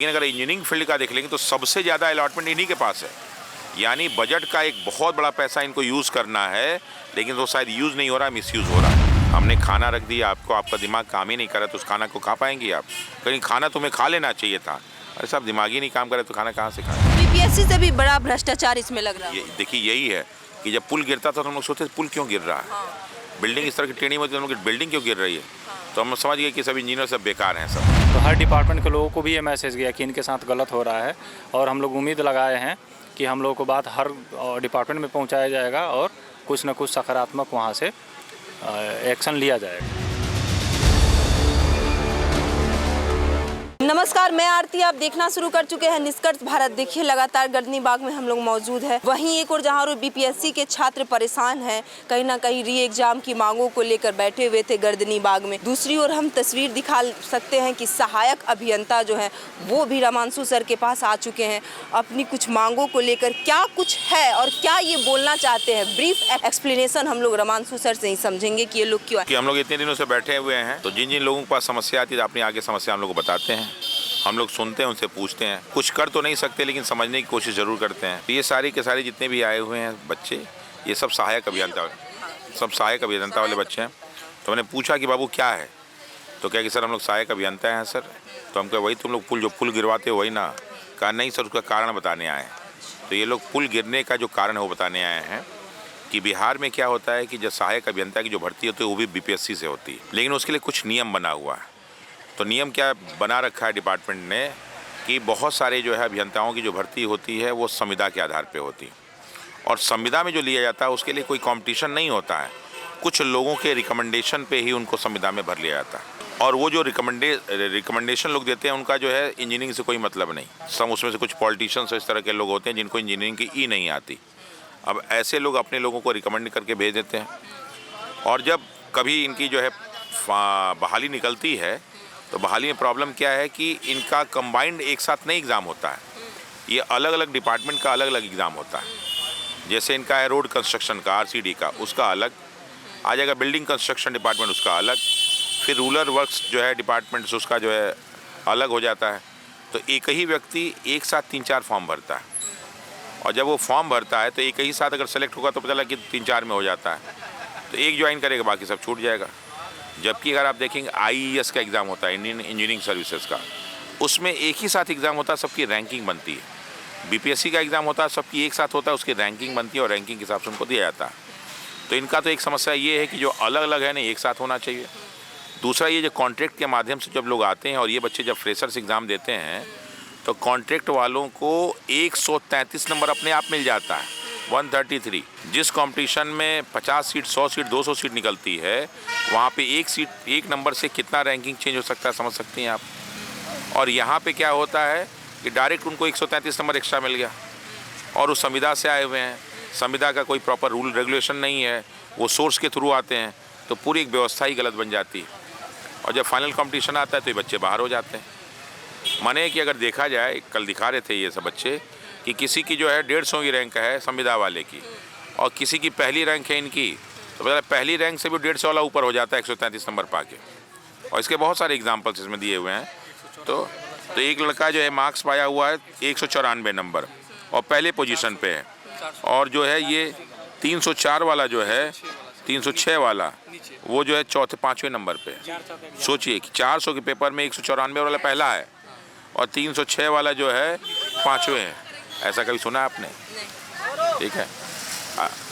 लेकिन अगर engineering field का देख लेंगे तो सबसे ज़्यादा अलॉटमेंट इन्हीं के पास है। यानी बजट का एक बहुत बड़ा पैसा इनको यूज़ करना है, लेकिन वो शायद यूज़ नहीं हो रहा, मिसयूज़ हो रहा है। हमने खाना रख दिया आपको, आपका दिमाग काम ही नहीं कर रहा, तो उस खाना को खा पाएंगे आप? कहीं खाना तुम्हें खा लेना चाहिए था। अरे साहब, दिमाग ही नहीं काम करे तो खाना कहाँ से खाएं? बीपीएससी से भी बड़ा भ्रष्टाचार इसमें लग रहा है। देखिए, यही है कि जब पुल गिरता था तो हम लोग सोचते पुल क्यों गिर रहा है, बिल्डिंग इस तरह की टेढ़ी होती है, बिल्डिंग क्यों गिर रही है, तो हम समझ गए कि सब इंजीनियर सब बेकार हैं सब। तो हर डिपार्टमेंट के लोगों को भी ये मैसेज गया कि इनके साथ गलत हो रहा है, और हम लोग उम्मीद लगाए हैं कि हम लोगों को बात हर डिपार्टमेंट में पहुंचाया जाएगा और कुछ न कुछ सकारात्मक वहां से एक्शन लिया जाएगा। नमस्कार, मैं आरती। आप देखना शुरू कर चुके हैं निष्कर्ष भारत। देखिए, लगातार गर्दनी बाग में हम लोग मौजूद हैं। वहीं एक और जहां बीपीएससी के छात्र परेशान हैं, कहीं ना कहीं री एग्जाम की मांगों को लेकर बैठे हुए थे गर्दनी बाग में। दूसरी ओर हम तस्वीर दिखा सकते हैं कि सहायक अभियंता जो है वो भी रमांशु सर के पास आ चुके हैं। अपनी कुछ मांगों को लेकर क्या कुछ है और क्या ये बोलना चाहते हैं, ब्रीफ एक्सप्लेनेशन हम लोग रमांशु सर से ही समझेंगे कि ये लोग क्यों कि हम लोग इतने दिनों से बैठे हुए हैं, तो जिन जिन लोगों के पास समस्या आती है अपनी आगे समस्या हम लोग को बताते हैं, हम लोग सुनते हैं, उनसे पूछते हैं। कुछ कर तो नहीं सकते लेकिन समझने की कोशिश जरूर करते हैं। तो ये सारी के सारे जितने भी आए हुए हैं बच्चे, ये सब सहायक अभियंता वाले बच्चे हैं। तो मैंने पूछा कि बाबू क्या है, तो क्या कि सर हम लोग सहायक अभियंता हैं सर। तो हम कहे वही तुम लोग जो पुल गिरवाते हो वही ना। कहा नहीं सर, उसका कारण बताने आए हैं। तो ये लोग पुल गिरने का जो कारण है वो बताने आए हैं कि बिहार में क्या होता है कि जो सहायक अभियंता की जो भर्ती होती है वो भी बीपीएससी से होती है, लेकिन उसके लिए कुछ नियम बना हुआ है। तो नियम क्या बना रखा है डिपार्टमेंट ने कि बहुत सारे जो है अभियंताओं की जो भर्ती होती है वो संविदा के आधार पे होती है, और संविदा में जो लिया जाता है उसके लिए कोई कंपटीशन नहीं होता है। कुछ लोगों के रिकमेंडेशन पे ही उनको संविदा में भर लिया जाता है, और वो जो रिकमेंडेशन लोग देते हैं उनका जो है इंजीनियरिंग से कोई मतलब नहीं। सब उसमें से कुछ पॉलिटिशियंस इस तरह के लोग होते हैं जिनको इंजीनियरिंग की ई नहीं आती। अब ऐसे लोग अपने लोगों को रिकमेंड करके भेज देते हैं, और जब कभी इनकी जो है बहाली निकलती है तो बहाली में प्रॉब्लम क्या है कि इनका कंबाइंड एक साथ नहीं एग्ज़ाम होता है, ये अलग अलग डिपार्टमेंट का अलग अलग एग्ज़ाम होता है। जैसे इनका है रोड कंस्ट्रक्शन का, आरसीडी का, उसका अलग आ जाएगा, बिल्डिंग कंस्ट्रक्शन डिपार्टमेंट उसका अलग, फिर रूरल वर्क्स जो है डिपार्टमेंट उसका जो है अलग हो जाता है। तो एक ही व्यक्ति एक साथ 3-4 फॉर्म भरता है, और जब वो फॉर्म भरता है तो एक ही साथ अगर सेलेक्ट होगा तो पता लगा कि 3-4 में हो जाता है, तो एक ज्वाइन करेगा बाकी सब छूट जाएगा। जबकि अगर आप देखेंगे आईईएस का एग्ज़ाम होता है, इंडियन इंजीनियरिंग सर्विसेज का, उसमें एक ही साथ एग्ज़ाम होता है, सबकी रैंकिंग बनती है। बीपीएससी का एग्ज़ाम होता है, सबकी एक साथ होता है, उसकी रैंकिंग बनती है और रैंकिंग के हिसाब से उनको दिया जाता है। तो इनका तो एक समस्या ये है कि जो अलग अलग है ना एक साथ होना चाहिए। दूसरा, ये जो कॉन्ट्रैक्ट के माध्यम से जब लोग आते हैं और ये बच्चे जब फ्रेशर्स एग्ज़ाम देते हैं तो कॉन्ट्रैक्ट वालों को 133 नंबर अपने आप मिल जाता है, 133। जिस कंपटीशन में 50 सीट, 100 सीट, 200 सीट निकलती है, वहाँ पे एक सीट, एक नंबर से कितना रैंकिंग चेंज हो सकता है, समझ सकती हैं आप। और यहाँ पे क्या होता है कि डायरेक्ट उनको 133 नंबर एक्स्ट्रा मिल गया, और वो संविदा से आए हुए हैं, संविदा का कोई प्रॉपर रूल रेगुलेशन नहीं है, वो सोर्स के थ्रू आते हैं, तो पूरी एक व्यवस्था ही गलत बन जाती है। और जब फाइनल कॉम्पिटिशन आता है तो ये बच्चे बाहर हो जाते हैं। माने कि अगर देखा जाए, कल दिखा रहे थे ये सब बच्चे कि किसी की जो है 150 की रैंक है संविदा वाले की, और किसी की पहली रैंक है इनकी, तो पता पहली रैंक से भी 150 वाला ऊपर हो जाता है 133 नंबर पाके। और इसके बहुत सारे एग्जाम्पल्स इसमें दिए हुए हैं। तो एक लड़का जो है मार्क्स पाया हुआ है 194 नंबर और पहले पोजीशन पे है, और जो है ये 304 वाला जो है, 306 वाला वो जो है 4-5वें नंबर पे है। सोचिए कि 400 के पेपर में 194 वाला पहला है और 306 वाला जो है 5वें है। ऐसा कभी सुना आपने? ठीक है,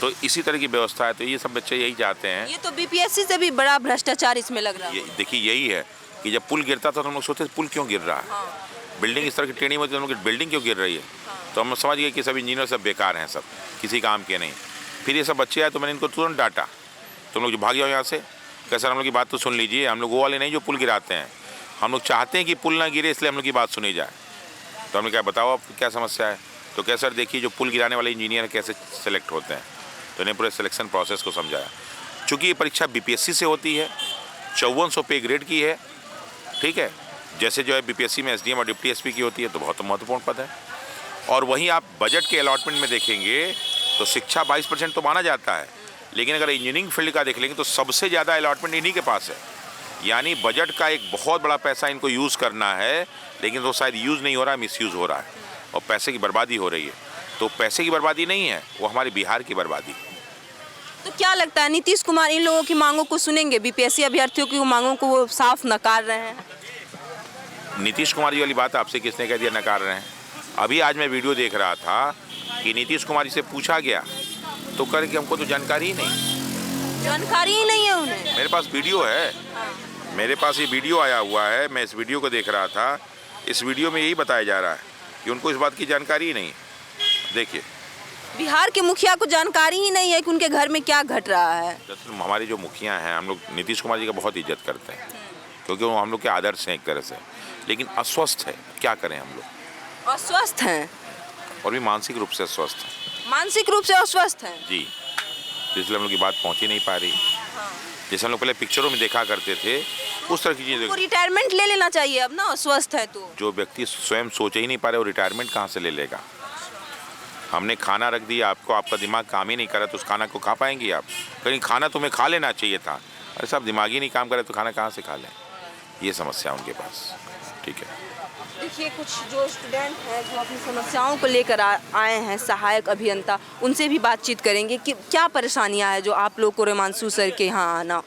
तो इसी तरह की व्यवस्था है। तो ये सब बच्चे यही चाहते हैं। ये तो बीपीएससी से भी बड़ा भ्रष्टाचार इसमें लग रहा है। देखिए, यही है कि जब पुल गिरता था तो हम लोग सोचते पुल क्यों गिर रहा है, बिल्डिंग इस तरह की टेढ़ी होती है, बिल्डिंग क्यों गिर रही है, तो हम समझ गए कि सब इंजीनियर सब बेकार हैं, सब किसी काम के नहीं। फिर ये सब बच्चे आए तो मैंने इनको तुरंत डांटा, तुम लोग जो भाग जाओ यहाँ से। कैसे हम लोग की बात तो सुन लीजिए, हम लोग वो वाले नहीं जो पुल गिराते हैं, हम लोग चाहते हैं कि पुल ना गिरे, इसलिए हम लोग की बात सुनी जाए। तो हमने क्या बताओ आप क्या समस्या है, तो क्या सर देखिए जो पुल गिराने वाले इंजीनियर कैसे सेलेक्ट होते हैं, तो इन्हें पूरे सिलेक्शन प्रोसेस को समझाया। चूँकि ये परीक्षा बीपीएससी से होती है, 5400 पे ग्रेड की है, ठीक है, जैसे जो है बीपीएससी में एसडीएम और डिप्टी एसपी की होती है, तो बहुत महत्वपूर्ण पद है। और वहीं आप बजट के अलॉटमेंट में देखेंगे तो शिक्षा 22% तो माना जाता है, लेकिन अगर इंजीनियरिंग फील्ड का देख लेंगे तो सबसे ज़्यादा अलॉटमेंट इन्हीं के पास है। यानी बजट का एक बहुत बड़ा पैसा इनको यूज़ करना है, लेकिन तो शायद यूज़ नहीं हो रहा है, मिसयूज़ हो रहा है और पैसे की बर्बादी हो रही है। तो पैसे की बर्बादी नहीं है, वो हमारे बिहार की बर्बादी। तो क्या लगता है नीतीश कुमार इन लोगों की मांगों को सुनेंगे? बीपीएससी अभ्यर्थियों की मांगों को वो साफ नकार रहे हैं। नीतीश कुमार जी वाली बात आपसे किसने कह दिया नकार रहे हैं? अभी आज मैं वीडियो देख रहा था कि नीतीश कुमार जी से पूछा गया तो कर कि हमको तो जानकारी ही नहीं, जानकारी ही नहीं है उन्हें। मेरे पास वीडियो है, मेरे पास ये वीडियो आया हुआ है, मैं इस वीडियो को देख रहा था। इस वीडियो में यही बताया जा रहा है कि उनको इस बात की जानकारी ही नहीं। देखिए, बिहार के मुखिया को जानकारी ही नहीं है कि उनके घर में क्या घट रहा है। दरअसल हमारे जो मुखिया हैं, हम लोग नीतीश कुमार जी का बहुत इज्जत करते हैं क्योंकि वो हम लोग के आदर्श हैं एक तरह से, लेकिन अस्वस्थ है। क्या करें हम लोग? अस्वस्थ हैं? और भी मानसिक रूप से अस्वस्थ हैं। मानसिक रूप से अस्वस्थ हैं? जी, तो इसलिए हम लोग की बात पहुँच ही नहीं पा रही। जैसे हम लोग पहले पिक्चरों में देखा करते थे, उस तरह की चीज़ें। उनको रिटायरमेंट ले लेना चाहिए अब ना, अस्वस्थ है तो। जो व्यक्ति स्वयं सोच ही नहीं पा रहे, वो रिटायरमेंट कहाँ से ले लेगा? हमने खाना रख दिया आपको, आपका दिमाग काम ही नहीं कर रहा, तो उस खाना को खा पाएंगे आप? कहीं खाना तुम्हें खा लेना चाहिए था। अरे साहब, दिमाग ही नहीं काम करे तो खाना कहाँ से खा लें? ये समस्या उनके पास। ठीक है, देखिए, कुछ जो स्टूडेंट हैं जो अपनी समस्याओं को लेकर आए हैं, सहायक अभियंता, उनसे भी बातचीत करेंगे कि क्या परेशानियां हैं जो आप लोग को रेमांशु सर के यहाँ आना।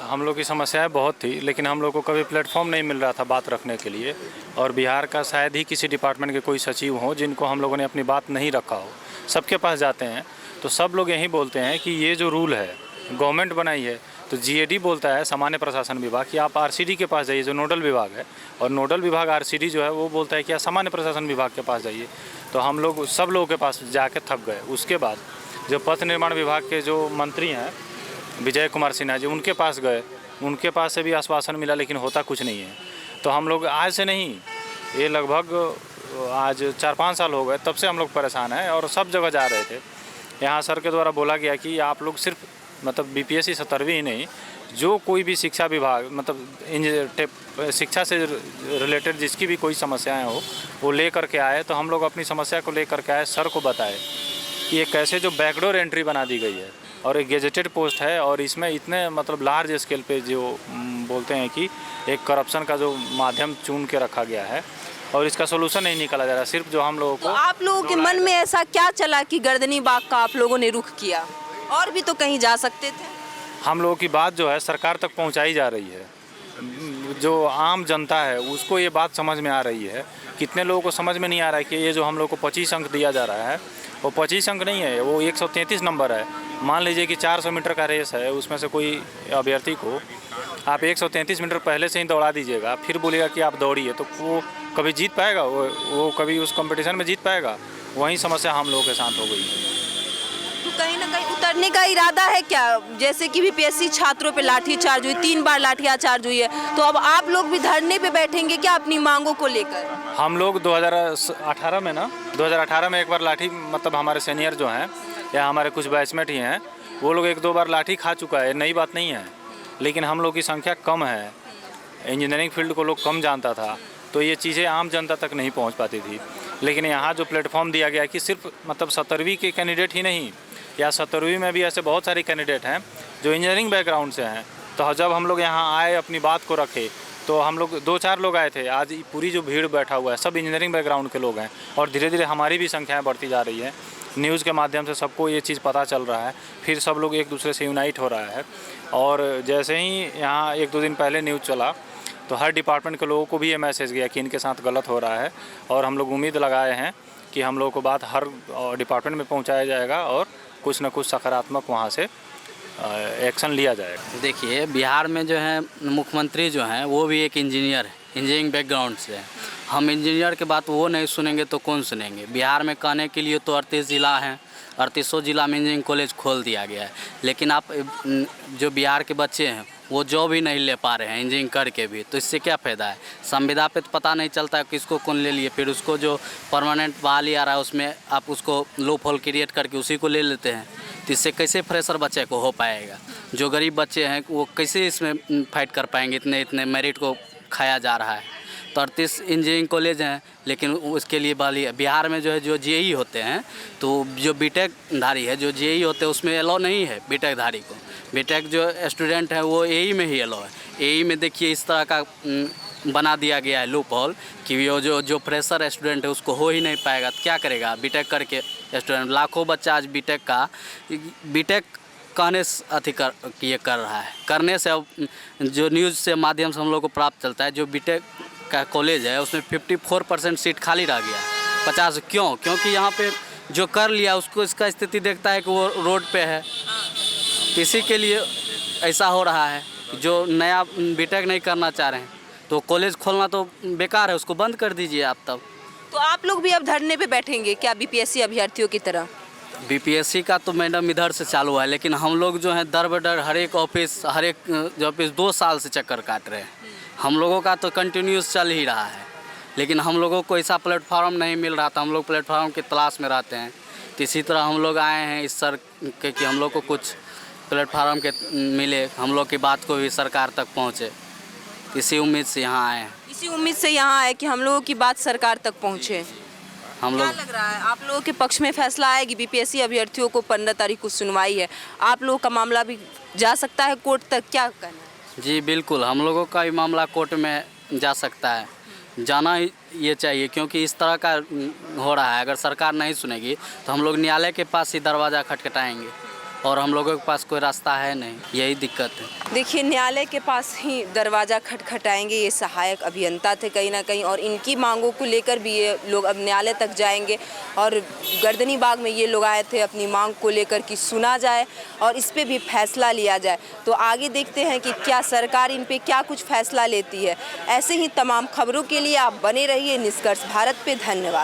हम लोग की समस्याएं बहुत थी, लेकिन हम लोग को कभी प्लेटफॉर्म नहीं मिल रहा था बात रखने के लिए। और बिहार का शायद ही किसी डिपार्टमेंट के कोई सचिव हो जिनको हम लोगों ने अपनी बात नहीं रखा हो। सबके पास जाते हैं तो सब लोग यही बोलते हैं कि ये जो रूल है गवर्नमेंट बनाई है, तो जीएडी बोलता है सामान्य प्रशासन विभाग कि आप आरसीडी के पास जाइए जो नोडल विभाग है, और नोडल विभाग आरसीडी जो है वो बोलता है कि आप सामान्य प्रशासन विभाग के पास जाइए। तो हम लोग सब लोगों के पास जाके थक गए। उसके बाद जो पथ निर्माण विभाग के जो मंत्री हैं विजय कुमार सिन्हा जी, उनके पास गए, उनके पास से भी आश्वासन मिला, लेकिन होता कुछ नहीं है। तो हम लोग आज से नहीं, ये लगभग आज 4-5 साल हो गए, तब से हम लोग परेशान हैं और सब जगह जा रहे थे। यहाँ सर के द्वारा बोला गया कि आप लोग सिर्फ मतलब बीपीएससी 17वीं ही नहीं, जो कोई भी शिक्षा विभाग मतलब शिक्षा से रिलेटेड जिसकी भी कोई समस्याएं हो वो ले करके आए। तो हम लोग अपनी समस्या को ले करके आए, सर को बताए कि ये कैसे जो बैकडोर एंट्री बना दी गई है और एक गेजेटेड पोस्ट है, और इसमें इतने मतलब लार्ज स्केल पे जो बोलते हैं कि एक करप्शन का जो माध्यम चुन के रखा गया है और इसका सोल्यूशन नहीं निकाला जा रहा। सिर्फ जो हम लोगों को, तो आप लोगों के मन में ऐसा क्या चला कि गर्दनी बाग का आप लोगों ने रुख किया? और भी तो कहीं जा सकते थे। हम लोगों की बात जो है सरकार तक पहुंचाई जा रही है। जो आम जनता है उसको ये बात समझ में आ रही है। कितने लोगों को समझ में नहीं आ रहा है कि ये जो हम लोग को 25 अंक दिया जा रहा है वो 25 अंक नहीं है, वो 133 नंबर है। मान लीजिए कि 400 मीटर का रेस है, उसमें से कोई अभ्यर्थी को आप 133 मीटर पहले से ही दौड़ा दीजिएगा, फिर बोलेगा कि आप दौड़िए, तो वो कभी जीत पाएगा? वो कभी उस कंपटीशन में जीत पाएगा? वही समस्या हम लोगों के साथ हो गई है। तो कहीं ना कहीं उतरने का इरादा है क्या? जैसे कि बीपीएससी छात्रों पे लाठीचार्ज हुई, 3 बार लाठीचार्ज हुई है, तो अब आप लोग भी धरने पे बैठेंगे क्या अपनी मांगों को लेकर? हम लोग 2018 में ना 2018 में एक बार लाठी, मतलब हमारे सीनियर जो हैं या हमारे कुछ बैचमेट ही हैं, वो लोग 1-2 बार लाठी खा चुका है, नई बात नहीं है। लेकिन हम लोग की संख्या कम है, इंजीनियरिंग फील्ड को लोग कम जानता था, तो ये चीज़ें आम जनता तक नहीं पहुंच पाती थी। लेकिन यहाँ जो प्लेटफॉर्म दिया गया कि सिर्फ मतलब 17वीं के कैंडिडेट ही नहीं, या 17वीं में भी ऐसे बहुत सारे कैंडिडेट हैं जो इंजीनियरिंग बैकग्राउंड से हैं। तो जब हम लोग यहाँ आए, अपनी बात को रखे, तो हम लोग 2-4 लोग आए थे, आज पूरी जो भीड़ बैठा हुआ है सब इंजीनियरिंग बैकग्राउंड के लोग हैं। और धीरे धीरे हमारी भी संख्याएँ बढ़ती जा रही है। न्यूज़ के माध्यम से सबको ये चीज़ पता चल रहा है, फिर सब लोग एक दूसरे से यूनाइट हो रहा है। और जैसे ही यहाँ 1-2 दिन पहले न्यूज़ चला तो हर डिपार्टमेंट के लोगों को भी ये मैसेज गया कि इनके साथ गलत हो रहा है, और हम लोग उम्मीद लगाए हैं कि हम लोगों को बात हर डिपार्टमेंट में पहुंचाया जाएगा और कुछ न कुछ सकारात्मक वहां से एक्शन लिया जाएगा। देखिए, बिहार में जो है मुख्यमंत्री जो हैं वो भी एक इंजीनियर है, इंजीनियरिंग बैकग्राउंड से है। हम इंजीनियर के बात वो नहीं सुनेंगे तो कौन सुनेंगे? बिहार में कहने के लिए तो 38 ज़िला हैं, 38 जिला में इंजीनियरिंग कॉलेज खोल दिया गया है, लेकिन आप जो बिहार के बच्चे हैं वो जॉब ही नहीं ले पा रहे हैं इंजीनियरिंग करके भी, तो इससे क्या फ़ायदा है? संविदा पे तो पता नहीं चलता है किसको कौन ले लिए, फिर उसको जो परमानेंट बहाली आ रहा है उसमें आप उसको लो फॉल क्रिएट करके उसी को ले लेते हैं। तो इससे कैसे फ्रेशर बच्चे को हो पाएगा? जो गरीब बच्चे हैं वो कैसे इसमें फाइट कर पाएंगे? इतने मेरिट को खाया जा रहा है। तो 38 इंजीनियरिंग कॉलेज हैं, लेकिन उसके लिए बहाली है। बिहार में जो है जो जेई होते हैं, तो जो बीटेक धारी है, जो जेई होते हैं उसमें अलाउ नहीं है बीटेक धारी को। बीटेक जो स्टूडेंट है वो एई में ही अलाउ है। एई में देखिए इस तरह का बना दिया गया है लूप होल कि वो जो फ्रेशर स्टूडेंट है उसको हो ही नहीं पाएगा, तो क्या करेगा बीटेक करके स्टूडेंट। लाखों बच्चा आज बीटेक कहने से ये कर रहा है, करने से अब जो न्यूज़ से माध्यम से हम लोग को प्राप्त चलता है जो बीटेक का कॉलेज है उसमें 54% सीट खाली रह गया 50। क्यों? क्योंकि यहाँ पे जो कर लिया उसको इसका स्थिति देखता है कि वो रोड पे है, इसी के लिए ऐसा हो रहा है। जो नया बीटेक नहीं करना चाह रहे हैं तो कॉलेज खोलना तो बेकार है, उसको बंद कर दीजिए आप तब। तो आप लोग भी अब धरने पे बैठेंगे क्या बीपीएससी अभ्यर्थियों की तरह? बीपीएससी का तो मैडम इधर से चालू है, लेकिन हम लोग जो है दर बदर हर एक ऑफिस 2 साल से चक्कर काट रहे हैं। हम लोगों का तो कंटिन्यूस चल ही रहा है, लेकिन हम लोगों को ऐसा प्लेटफॉर्म नहीं मिल रहा था। हम लोग प्लेटफॉर्म की तलाश में रहते हैं, तो इसी तरह हम लोग आए हैं इस सर कि हम लोग को कुछ प्लेटफॉर्म के मिले, हम लोग की बात को भी सरकार तक पहुँचे। इसी उम्मीद से यहाँ आए हैं। इसी उम्मीद से यहाँ आए कि हम लोगों की बात सरकार तक पहुँचे। हम क्या लोग लग रहा है आप लोगों के पक्ष में फैसला आएगी? बीपीएससी अभ्यर्थियों को 15 तारीख को सुनवाई है, आप लोगों का मामला भी जा सकता है कोर्ट तक, क्या कहना है? जी बिल्कुल, हम लोगों का भी मामला कोर्ट में जा सकता है, जाना ये चाहिए, क्योंकि इस तरह का हो रहा है। अगर सरकार नहीं सुनेगी तो हम लोग न्यायालय के पास ही दरवाज़ा खटखटाएंगे और हम लोगों के पास कोई रास्ता है नहीं, यही दिक्कत है। देखिए न्यायालय के पास ही दरवाज़ा खटखटाएंगे ये सहायक अभियंता थे कहीं ना कहीं, और इनकी मांगों को लेकर भी ये लोग अब न्यायालय तक जाएंगे। और गर्दनी बाग में ये लोग आए थे अपनी मांग को लेकर कि सुना जाए और इस पे भी फैसला लिया जाए। तो आगे देखते हैं कि क्या सरकार इन पे क्या कुछ फैसला लेती है। ऐसे ही तमाम खबरों के लिए आप बने रहिए निष्कर्ष भारत पे। धन्यवाद।